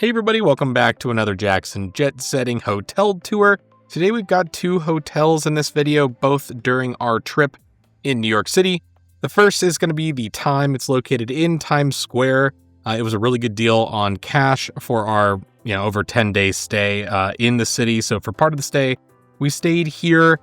Hey everybody, welcome back to another Jackson Jet Setting hotel tour. Today we've got two hotels in this video, both during our trip in New York City. The first is going to be the Time. It's located in Times Square. It was a really good deal on cash for our over 10-day stay in the city. So for part of the stay, we stayed here.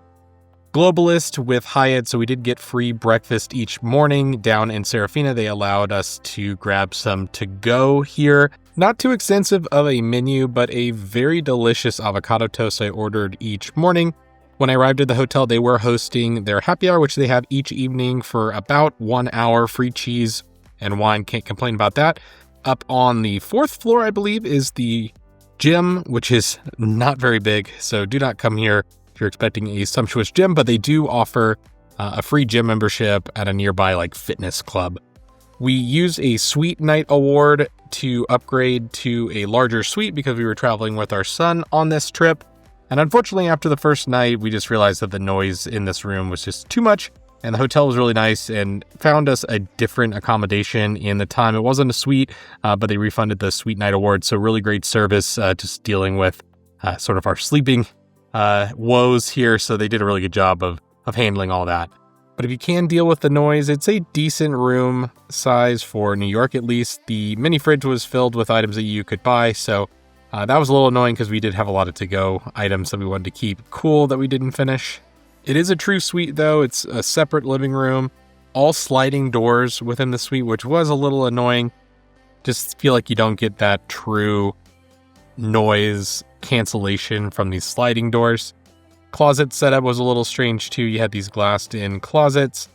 Globalist with Hyatt, so we did get free breakfast each morning down in Serafina. They allowed us to grab some to-go here. Not too extensive of a menu, but a very delicious avocado toast I ordered each morning. When I arrived at the hotel, they were hosting their happy hour, which they have each evening for about 1 hour. Free cheese and wine, can't complain about that. Up on the 4th floor, I believe, is the gym, which is not very big, so do not come here if you're expecting a sumptuous gym, but they do offer a free gym membership at a nearby fitness club. We used a suite night award to upgrade to a larger suite because we were traveling with our son on this trip. And unfortunately, after the first night, we just realized that the noise in this room was just too much. And the hotel was really nice and found us a different accommodation in the Time. It wasn't a suite, but they refunded the suite night award. So really great service, just dealing with sort of our sleeping woes here. So they did a really good job of handling all that. But if you can deal with the noise, it's a decent room size for New York, at least. The mini fridge was filled with items that you could buy. So that was a little annoying because we did have a lot of to-go items that we wanted to keep cool that we didn't finish. It is a true suite, though. It's a separate living room, all sliding doors within the suite, which was a little annoying. Just feel like you don't get that true noise cancellation from these sliding doors. Closet setup was a little strange too. You had these glassed-in closets,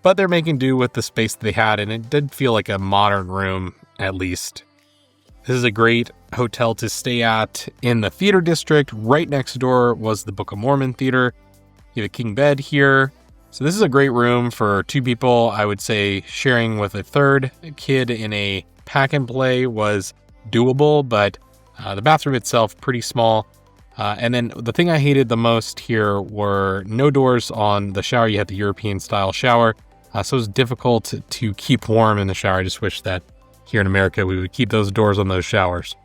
but they're making do with the space that they had, and it did feel like a modern room, at least. This is a great hotel to stay at in the theater district. Right next door was the Book of Mormon Theater. You have a king bed here. So this is a great room for two people. I would say sharing with a third kid in a pack and play was doable, but the bathroom itself pretty small. And then the thing I hated the most here were no doors on the shower. You had the European style shower. So it was difficult to keep warm in the shower. I just wish that here in America, we would keep those doors on those showers.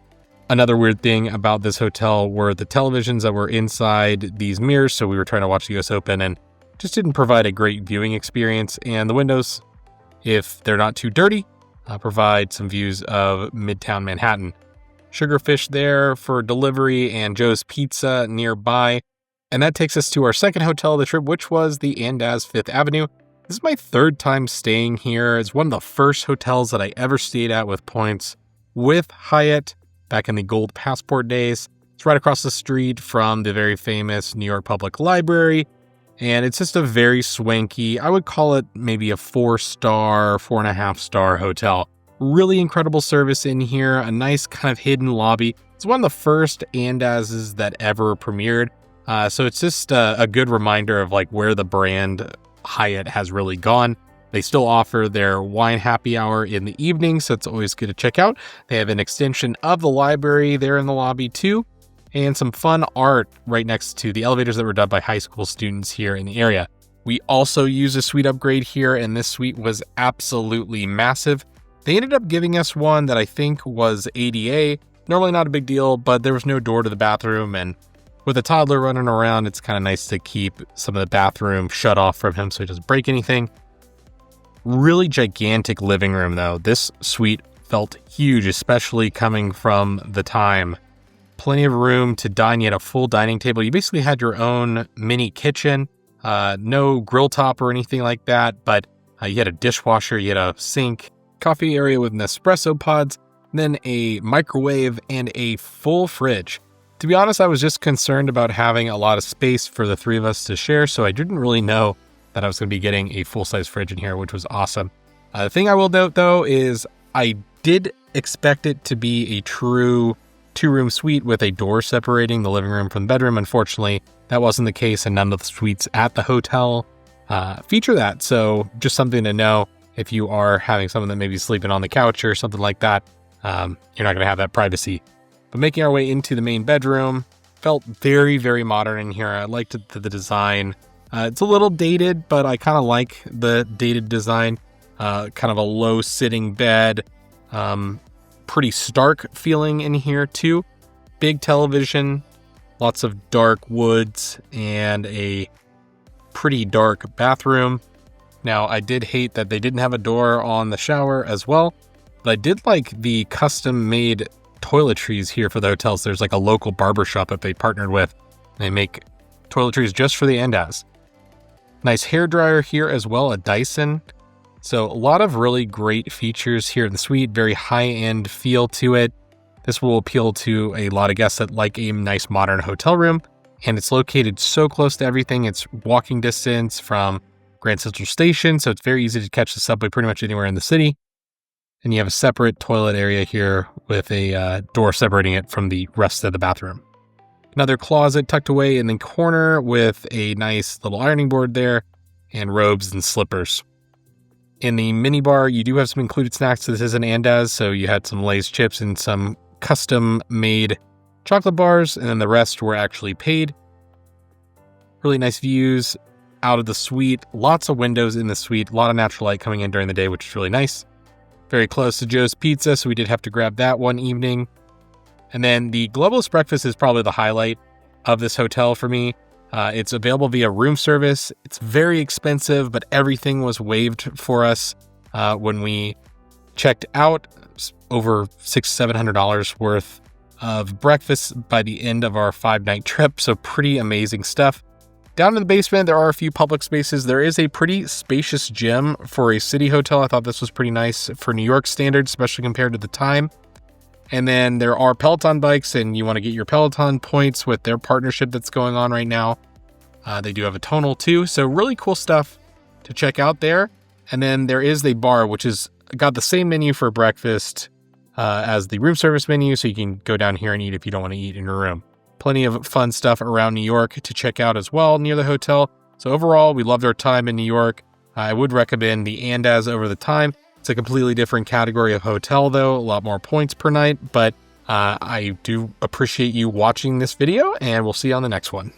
Another weird thing about this hotel were the televisions that were inside these mirrors. So we were trying to watch the US Open and just didn't provide a great viewing experience. And the windows, if they're not too dirty, provide some views of Midtown Manhattan. Sugarfish there for delivery and Joe's Pizza nearby. And that takes us to our second hotel of the trip, which was the Andaz Fifth Avenue. This is my third time staying here. It's one of the first hotels that I ever stayed at with points with Hyatt back in the Gold Passport days. It's right across the street from the very famous New York Public Library. And it's just a very swanky, I would call it maybe a 4-star, 4.5-star hotel. Really incredible service in here, a nice kind of hidden lobby. It's one of the first Andaz's that ever premiered. So it's just a good reminder of where the brand Hyatt has really gone. They still offer their wine happy hour in the evening, so it's always good to check out. They have an extension of the library there in the lobby too, and some fun art right next to the elevators that were done by high school students here in the area. We also used a suite upgrade here, and this suite was absolutely massive. They ended up giving us one that I think was ADA. Normally not a big deal, but there was no door to the bathroom, and with a toddler running around, it's kind of nice to keep some of the bathroom shut off from him so he doesn't break anything. Really gigantic living room though. This suite felt huge, especially coming from the Time. Plenty of room to dine. You had a full dining table. You basically had your own mini kitchen. No grill top or anything like that, but you had a dishwasher, you had a sink, coffee area with Nespresso pods, then a microwave and a full fridge. To be honest, I was just concerned about having a lot of space for the three of us to share, so I didn't really know that I was going to be getting a full-size fridge in here, which was awesome. The thing I will note, though, is I did expect it to be a true two-room suite with a door separating the living room from the bedroom. Unfortunately, that wasn't the case, and none of the suites at the hotel feature that, so just something to know. If you are having someone that may be sleeping on the couch or something like that, you're not going to have that privacy. But making our way into the main bedroom, felt very, very modern in here. I liked the design. It's a little dated, but I kind of like the dated design. Kind of a low sitting bed. pretty stark feeling in here too. Big television, lots of dark woods, and a pretty dark bathroom. Now, I did hate that they didn't have a door on the shower as well, but I did like the custom-made toiletries here for the hotels. There's like a local barbershop that they partnered with. They make toiletries just for the Andaz. Nice hairdryer here as well, a Dyson. So a lot of really great features here in the suite, very high-end feel to it. This will appeal to a lot of guests that like a nice modern hotel room, and it's located so close to everything. It's walking distance from Grand Central Station, so it's very easy to catch the subway pretty much anywhere in the city. And you have a separate toilet area here with a door separating it from the rest of the bathroom. Another closet tucked away in the corner with a nice little ironing board there and robes and slippers. In the minibar, you do have some included snacks. This is an Andaz, so you had some Lay's chips and some custom-made chocolate bars, and then the rest were actually paid. Really nice views out of the suite. Lots of windows in the suite. A lot of natural light coming in during the day, which is really nice. Very close to Joe's Pizza, so we did have to grab that one evening. And then the Globalist breakfast is probably the highlight of this hotel for me. It's available via room service. It's very expensive, but everything was waived for us when we checked out. Over $600-700 worth of breakfast by the end of our 5-night trip. So pretty amazing stuff. Down in the basement, there are a few public spaces. There is a pretty spacious gym for a city hotel. I thought this was pretty nice for New York standards, especially compared to the time. And then there are Peloton bikes, and you want to get your Peloton points with their partnership that's going on right now. They do have a tonal too, so really cool stuff to check out there. And then there is the bar, which has got the same menu for breakfast as the room service menu, so you can go down here and eat if you don't want to eat in your room. Plenty of fun stuff around New York to check out as well near the hotel. So overall, we loved our time in New York. I would recommend the Andaz over the time. It's a completely different category of hotel, though, a lot more points per night. But I do appreciate you watching this video, and we'll see you on the next one.